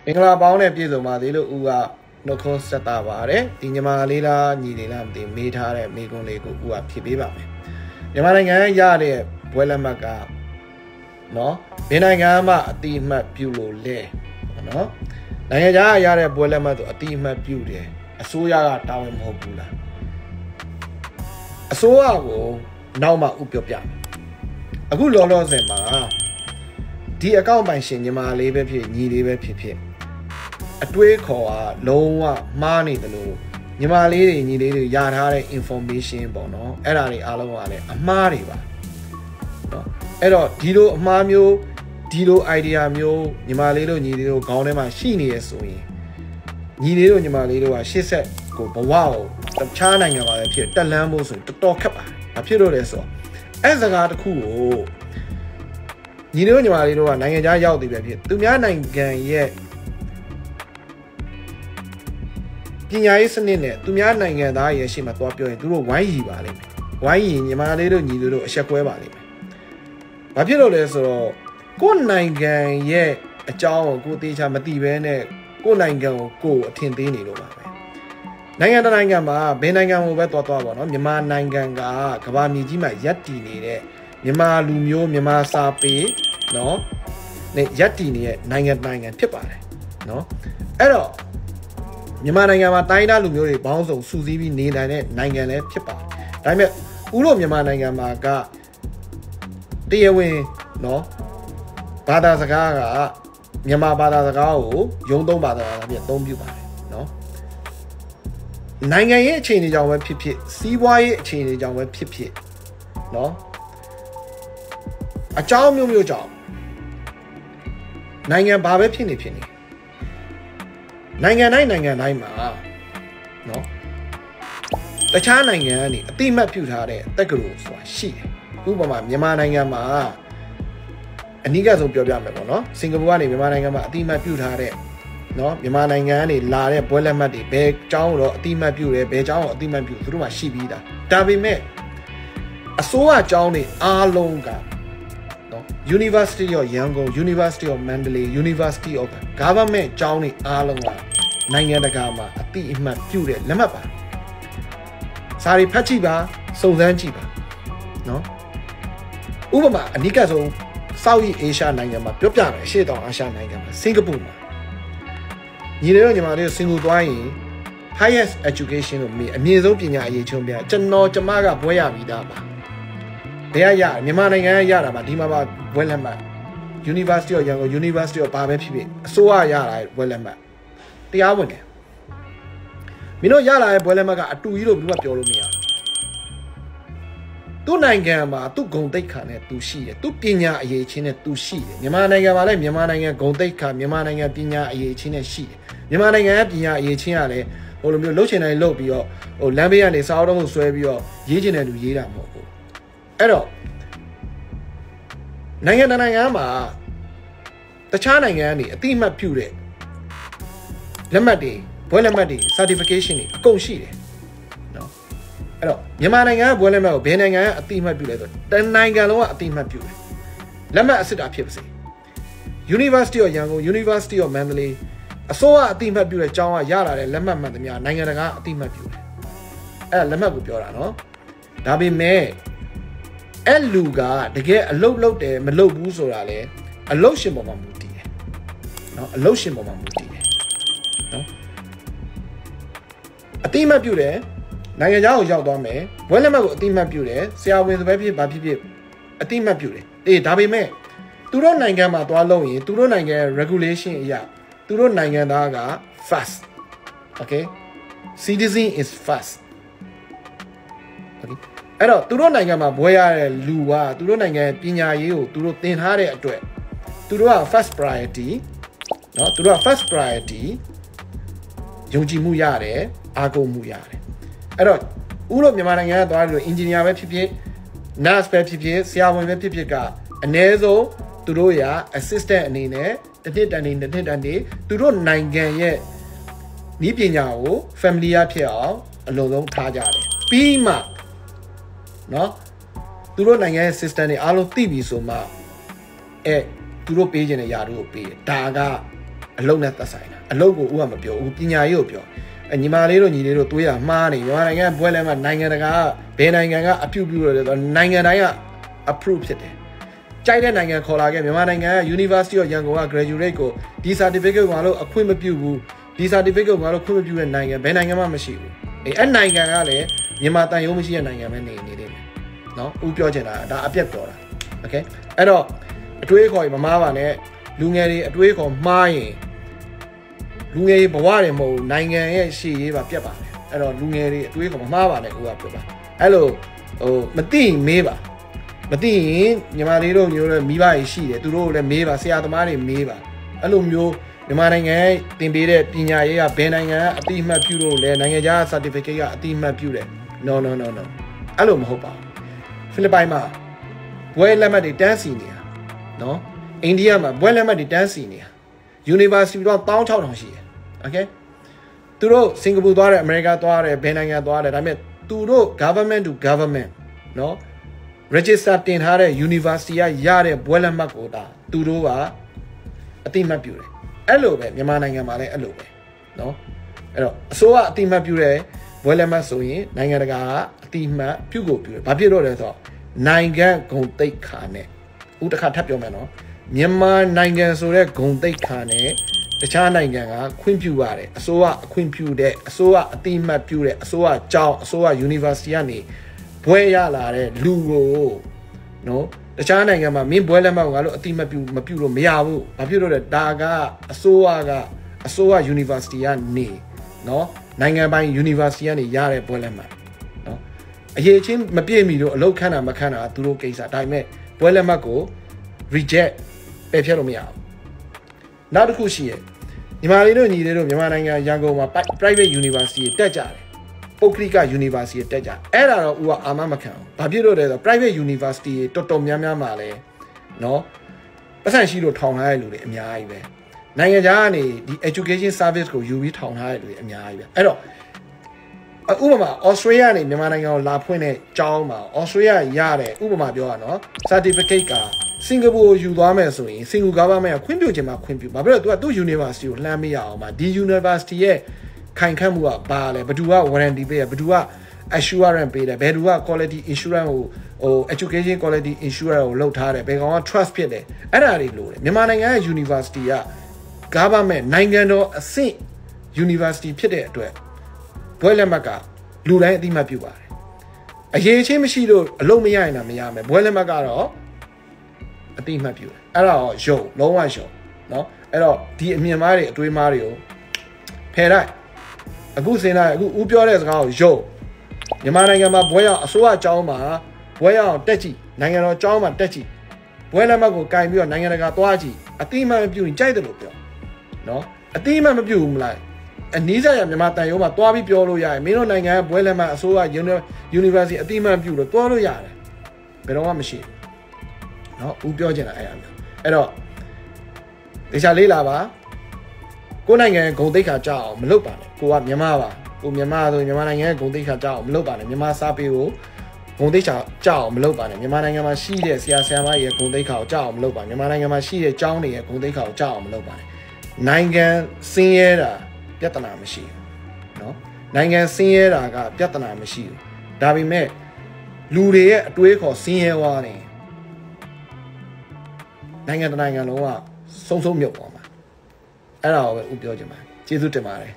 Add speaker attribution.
Speaker 1: မင်္ဂလာပေါင်းနဲ့ပြည့်စုံပါသေးလို့ဦးကနှုတ်ခွန်းဆက်တာပါတယ်ဒီညီမလေးလားညီလေးလားမသိမေးထားတဲ့မိကွန်းလေးကိုဦးကဖြည့်ပေးပါမယ်မြန်မာနိုင်ငံရတဲ့ဘွဲလက်မှတ်ကနော်ဘယ်နိုင်ငံမှအတိအမှတ်ပြုလို့လဲနော်နိုင်ငံခြားရတဲ့ဘွဲလက်မှတ်ဆိုအတိအမှတ်ပြုတယ်အစိုးရကတာဝန်မဟုတ်ဘူးလားအစိုးရကိုနောက်မှဥပြောပြအခုလောလောဆယ်မှာဒီအကောင့်ပိုင်ရှင်ညီမလေးပဲဖြစ်ညီလေးပဲဖြစ်အတွေးခေါ်ကလုံးဝမှားနေတယ်လို့ညီမလေးတွေညီလေးတွေရထားတဲ့ information ပေါ့နော်အဲ့ဒါတွေအားလုံးကလည်းအမှားတွေပါနော်အဲ့တော့ဒီလိုအမှားမျိုးဒီလို idea မျိုးညီမလေးတို့ညီလေးတို့ခေါင်းထဲမှာရှိနေရဆိုရင်ညီလေးတို့ညီမလေးတို့ကရှေ့ဆက်ကိုဘဝကိုတခြားနိုင်ငံမှာပဲဖြစ်တက်လန်းဖို့ဆိုတော်တော်ခက်ပါတယ်ဘာဖြစ်လို့လဲဆိုတော့အဲ့စကားတစ်ခုကိုညီလေးတို့ညီမလေးတို့ကနိုင်ငံခြားရောက်သေးပဲဖြစ်သူများနိုင်ငံရဲ့ပညာရေးစနစ်နဲ့သူများနိုင်ငံသားရဲ့ရှေ့မှာသွားပြောရင်သူတို့ဝိုင်းရီပါလိမ့်မယ်ဝိုင်းရီညီမလေးတို့ညီလေးတို့အဆက်ကွဲပါလိမ့်မယ်ဘာဖြစ်လို့လဲဆိုတော့ကိုယ်နိုင်ငံရဲ့အကြောင်းကိုသေချာမသိဘဲနဲ့ကိုယ်နိုင်ငံကိုအထင်သေးနေလို့ပါပဲနိုင်ငံတနိုင်ငံမှာဘယ်နိုင်ငံကိုပဲသွားပါတော့မြန်မာနိုင်ငံကကမ္ဘာမြေကြီးမှာရပ်တည်နေတဲ့မြန်မာလူမျိုးမြန်မာစာပေနော်နဲ့ရပ်တည်နေတဲ့နိုင်ငံဖြစ်ပါတယ်နော်အဲ့တော့မြန်မာနိုင်ငံမှာတိုင်းသားလူမျိုးတွေပေါင်းစုံစုစည်းပြီးနေနိုင်တဲ့နိုင်ငံလည်းဖြစ်ပါတယ်ဒါပေမဲ့ဦးလို့မြန်မာနိုင်ငံမှာကတရားဝင်နော်ဘာသာစကားကမြန်မာဘာသာစကားကိုရုံးသုံးဘာသာစကားပြအသုံးပြုပါတယ်နော်နိုင်ငံရဲ့အခြေအနေကြောင့်ပဲဖြစ်စီးပွားရေးအခြေအနေကြောင့်ပဲဖြစ်နော်အကြောင်းမျိုးကြောင့်နိုင်ငံဘာပဲဖြစ်နေနိုင်ငံတိုင်းမှာနော်တခြားနိုင်ငံကနေအတိမတ်ပြုထားတဲ့တက္ကသိုလ်ဆိုတာရှိတယ်ဥပမာမြန်မာနိုင်ငံမှာအနည်းကဆုံးပြောပြမယ်ပေါ့နော်စင်ကာပူကနေမြန်မာနိုင်ငံမှာအတိမတ်ပြုထားတဲ့နော်မြန်မာနိုင်ငံကနေလာတဲ့ဘွဲလက်မှတ်တွေဘယ်ကျောင်းတော့အတိမတ်ပြုတယ်ဘယ်ကျောင်းကိုအတိမတ်ပြုသူတို့မှရှိပြီးသားဒါပေမဲ့အစိုးရကျောင်းတွေအားလုံးကနော် University of Yangon University of Mandalay University of Government ကျောင်းတွေအားလုံးကနိုင်ငံတကာမှာအတိအမှတ်ပြုတဲ့လက်မှတ်ပါစာရီဖတ်ကြည့်ပါစုံစမ်းကြည့်ပါနော်ဥပမာအနိကဆုံးSoutheast Asia နိုင်ငံမှာပြောပြမယ်အရှေ့တောင်အာရှနိုင်ငံမှာစင်ကာပူမှာညီလေးတို့ညီမလေးတို့စင်ကာပူသွားရင် highest education ကိုအမြင့်ဆုံးပညာအရေးချုံပြကျမကဘွဲရပြီးသားပါဘယ်ရမြန်မာနိုင်ငံရတာပါဒီမှာပါဘွဲလက်မှတ် University of Yangon University of ဘာပဲဖြစ်အစိုးရရတာဘွဲလက်မှတ်တရားဝင်တယ်မင်းတို့ရလာတဲ့ဘွဲလက်မှတ်ကအတူကြီးလို့ဘယ်သူကပြောလို့မရသူ့နိုင်ငံမှာသူ့ဂုဏ်သိက္ခာနဲ့သူရှိတယ်သူ့ပညာအရေးချင်းနဲ့သူရှိတယ်မြန်မာနိုင်ငံမှာလည်းမြန်မာနိုင်ငံဂုဏ်သိက္ခာမြန်မာနိုင်ငံပညာအရေးချင်းနဲ့ရှိတယ်မြန်မာနိုင်ငံရဲ့ပညာအရေးချင်းကလည်းဟိုလိုမျိုးလှုပ်ချင်တိုင်းလှုပ်ပြီးတော့ဟိုလမ်းဘေးကနေစာအုပ်တော့ဆွဲပြီးတော့ရေးချင်တဲ့လူရေးတာမဟုတ်ဘူးအဲ့တော့နိုင်ငံမှာတခြားနိုင်ငံကနေအတိအမှတ်ပြုတဲ့လက်မှတ်တွေဘွဲလက်မှတ်တွေ certification တွေအကုန်ရှိတယ်နော်အဲ့တော့မြန်မာနိုင်ငံကဘွဲလက်မှတ်ကိုဘယ်နိုင်ငံကအတိအမှတ်ပြုလဲဆိုတော့တနိုင်ငံလုံးကအတိအမှတ်ပြုတယ်လက်မှတ်အစစ်တာဖြစ်ပါစေ University of Yangon University of Mandalay အစိုးရအတိအမှတ်ပြုတဲ့ကျောင်းကရလာတဲ့လက်မှတ်မှန်သမျှနိုင်ငံတကာအတိအမှတ်ပြုတယ်အဲ့ဒါလက်မှတ်ကိုပြောတာနော်ဒါပေမဲ့အဲ့လူကတကယ်အလုတ်လုပ်တယ်မလုပ်ဘူးဆိုတာလေအလုတ်ရှင်ပေါ်မှာမူတည်တယ်နော်အလုတ်ရှင်ပေါ်မှာမူတည်တယ်နော်အတိအမှတ်ပြုတယ်နိုင်ငံခြားကိုရောက်သွားမယ်ဘွဲလက်မှတ်ကိုအတိအမှတ်ပြုတယ်ဆရာဝန်ဆိုပဲဖြစ်ဘာဖြစ်အတိအမှတ်ပြုတယ်ဒါပေမဲ့သူတို့နိုင်ငံမှာသွားလို့ရင်သူတို့နိုင်ငံ regulation အရာသူတို့နိုင်ငံသားက first okay citizen is first okay အဲ့တော့သူတို့နိုင်ငံမှာဘွဲရတဲ့လူကသူတို့နိုင်ငံပညာရေးကိုသူတို့သင်ထားတဲ့အတွက်သူတို့က first priority เนาะသူတို့က first priority ယုံကြည်မှုရတယ်အားကိုးမှုရတယ်အဲ့တော့ဥရောပမြန်မာနိုင်ငံကသွားလို့ engineer ပဲဖြစ်ဖြစ် nurse ပဲဖြစ်ဖြစ်ဆရာဝန်ပဲဖြစ်ဖြစ်ကအနည်းဆုံးသူတို့ရ assistant အနေနဲ့တစ်နှစ်တန်နေသူတို့နိုင်ငံရဲ့ဤပညာကို familiar ဖြစ်အောင်အလုံးစုံထားကြတယ်ပြီးမှเนาะသူတို့နိုင်ငံရဲ့ system တွေအားလုံးသိပြီဆိုမှသူတို့ပေးခြင်းတဲ့ຢာတို့ကိုပေးတယ်ဒါက အလုံးနဲ့သက်ဆိုင်တာအလုံးကိုဥကမပြောဘူးပညာရေးကိုပြောညီမလေးတို့ညီလေးတို့တွေးရမှားနေမြန်မာနိုင်ငံဘွဲလဲမှာနိုင်ငံတကာဘယ်နိုင်ငံကအပြုတ်ပြုလို့လဲဆိုနိုင်ငံတိုင်းက approve ဖြစ်တယ်ကြိုက်တဲ့နိုင်ငံခေါ်လာခဲ့မြန်မာနိုင်ငံက University of Yangon က graduate ကိုဒီ certificate ကိုလို့အခွင့်မပြုဘူးဒီ certificate ကိုလို့ခွင့်မပြုတဲ့နိုင်ငံဘယ်နိုင်ငံမှမရှိဘူးအဲ့နိုင်ငံကလည်းမြန်မာတန်ရုံးမရှိတဲ့နိုင်ငံပဲနေနေတယ်နော်ဦးပြောချင်တာဒါအပြတ်တော်တာ okay အဲ့တော့အတွေးခေါ်မမားပါနဲ့လူငယ်တွေအတွေးခေါ်မှားရင်လူငယ်တွေဘဝတွေမဟုတ်နိုင်ငံရဲ့ရှေ့ရေးပါပြတ်ပါတယ်အဲ့တော့လူငယ်တွေအတွေးခေါ်မမှားပါနဲ့ဦးကပြောပါအဲ့လိုမသိရင်မေးပါမသိရင်မြန်မာလေးတို့မျိုးလည်းမိဘကြီးရှိတယ်သူတို့လည်းမေးပါဆရာသမားတွေမေးပါအဲ့လိုမျိုးမြန်မာနိုင်ငံသင်ပေးတဲ့ပညာရေးကဘယ်နိုင်ငံကအတိအမှတ်ပြုလို့လဲနိုင်ငံခြား certificate ကအတိအမှတ်ပြုတယ် no အဲ့လိုမဟုတ်ပါဘူးဖိလစ်ပိုင်မှာဘွဲလက်မှတ်တွေတန်းစီနေတာနော်အိန္ဒိယမှာဘွဲလက်မှတ်တွေတန်းစီနေတာ university တော့16000ရှိတယ် okay သူတို့စင်ကာပူသွားတယ်အမေရိကသွားတယ်ဘယ်နိုင်ငံသွားတယ်ဒါပေမဲ့သူတို့ government to government နော် register တင်ထားတဲ့ university ကရတဲ့ဘွဲလက်မှတ်ကိုဒါသူတို့ကအတိအမှတ်ပြုတယ်အဲ့လိုပဲမြန်မာနိုင်ငံမှာလည်းအဲ့လိုပဲเนาะအဲ့တော့အစိုးရအတိအမှတ်ပြုတဲ့ဘွဲလက်မှတ်ဆိုရင်နိုင်ငံတကာကအတိအမှတ်ပြုကိုပြုတယ်ဘာဖြစ်လို့လဲဆိုတော့နိုင်ငံဂုဏ်သိက္ခာနဲ့ဦးတစ်ခါထပ်ပြောမယ်နော်မြန်မာနိုင်ငံဆိုတဲ့ဂုဏ်သိက္ခာနဲ့တခြားနိုင်ငံကခွင့်ပြုရတယ်အစိုးရအခွင့်ပြုတဲ့အစိုးရအတိအမှတ်ပြုတဲ့အစိုးရကျောင်းအစိုးရ university ကနေဘွဲရလာတဲ့လူကိုနော်တခြားနိုင်ငံမှာမင်းဘွဲလက်မှတ်ကိုငါတို့အတိမပြုလို့မရဘူးဘာဖြစ်လို့လဲဒါကအစိုးရ university ကနေနော်နိုင်ငံပိုင် university ကနေရတဲ့ဘွဲလက်မှတ်နော်အရေးချင်းမပြည့်မီလို့အလောက်ခန့်တာမခန့်တာသူတို့ကိစ္စဒါပေမဲ့ဘွဲလက်မှတ်ကို reject ပယ်ဖျက်လို့မရဘူးနောက်တစ်ခုရှိရဲ့ညီမလေးတို့ညီလေးတို့မြန်မာနိုင်ငံရန်ကုန်မှာ private university တက်ကြတယ်ပုဂ္ဂလိက university တက်ကြအဲ့ဒါတော့ဦးကအာမမခံဘူးဘာဖြစ်လို့လဲဆိုတော့ private university တော်တော်များများမှာလဲเนาะပတ်စံရှိလို့ထောင်ထားတဲ့လူတွေအများကြီးပဲနိုင်ငံခြားကနေဒီ education service ကိုယူပြီးထောင်ထားတဲ့လူတွေအများကြီးပဲအဲ့တော့ဥပမာ Australia နေမြန်မာနိုင်ငံကိုလာဖွင့်တဲ့ကျောင်းမှာ Australia ရတဲ့ဥပမာပြောရအောင် certificate ကစင်ကာပူကိုယူသွားမယ်ဆိုရင်စင်ကာပူ government ကခွင့်ပြုချင်မှခွင့်ပြုဘာဖြစ်လို့သူကသူ့ university ကိုလှမ်းမရအောင်ပါဒီ university ရဲ့ခိုင်ခန့်မှုကဘာလဲဘယ်သူက warranty ပေးတယ်ဘယ်သူက assurance ပေးတယ်ဘယ်သူက quality insurance ကိုeducation quality insurance ကိုလုပ်ထားတယ်ဘယ်ကောင်က trust ဖြစ်တယ်အဲ့ဒါတွေလို့တယ်မြန်မာနိုင်ငံရဲ့ university က government နိုင်ငံတော်အဆင့် university ဖြစ်တဲ့အတွက်ဘွဲလက်မှတ်ကလူတိုင်းအတိမတ်ပြုပါတယ်အရေးချင်းမရှိလို့အလုံးမရရင်တော့မရမယ်ဘွဲလက်မှတ်ကတော့အတိမတ်ပြုတယ်အဲ့ဒါတော့ယုံလုံးဝယုံเนาะအဲ့တော့ဒီအမြင်မားတွေအတွေးမားတွေကိုဖယ်လိုက်အခုစင်လိုက်အခုဦးပြောတဲ့စကားကိုယုံမြန်မာနိုင်ငံမှာဘွဲရောက်အစိုးရအကြောင်းမှာဘွဲရောက်တက်ကြည့်နိုင်ငံတော်အကြောင်းမှာတက်ကြည့်ဘွဲလက်မှတ်ကိုကင်ပြီးတော့နိုင်ငံတကာသွားကြည့်အတိမတ်မပြုရင်ကြိုက်တယ်လို့ပြောเนาะအတိမတ်မပြုဘူးမလားအနည်းစားရမြန်မာတန်ရုံးမှာသွားပြီးပြောလို့ရတယ်မင်းတို့နိုင်ငံကဘွဲလက်မှတ်အစိုးရ university အတိမတ်ပြုလို့သွားလို့ရတယ်ဘယ်တော့မှမရှိဘူးเนาะဦးပြောချင်တာအဲ့အမျိုးအဲ့တော့ဒေချာလေးလာပါကိုနိုင်ငံဂုံတိတ်ခါကြောက်အောင်မလုပ်ပါနဲ့ကိုကမြန်မာပါကိုမြန်မာဆိုမြန်မာနိုင်ငံဂုံတိတ်ခါကြောက်အောင်မလုပ်ပါနဲ့မြန်မာစာပေကိုဂုံတိတ်ခါကြောက်အောင်မလုပ်ပါနဲ့မြန်မာနိုင်ငံမှာရှိတဲ့ဆရာဆရာမရဲ့ဂုံတိတ်ခါကိုကြောက်အောင်မလုပ်ပါမြန်မာနိုင်ငံမှာရှိတဲ့ကျောင်းတွေရဲ့ဂုံတိတ်ခါကိုကြောက်အောင်မလုပ်ပါနဲ့နိုင်ငံစင်းရဲတာပြဿနာမရှိဘူးเนาะနိုင်ငံစင်းရဲတာကပြဿနာမရှိဘူးဒါပေမဲ့လူတွေရဲ့အတွေးခေါ်စင်းရဲွားနေနိုင်ငံတနိုင်ငံလုံးကဆုံးမြုပ်သွားမှာအဲ့ဒါကိုပဲဦးပြောချင်ပါတယ်ကျေးဇူးတင်ပါတယ်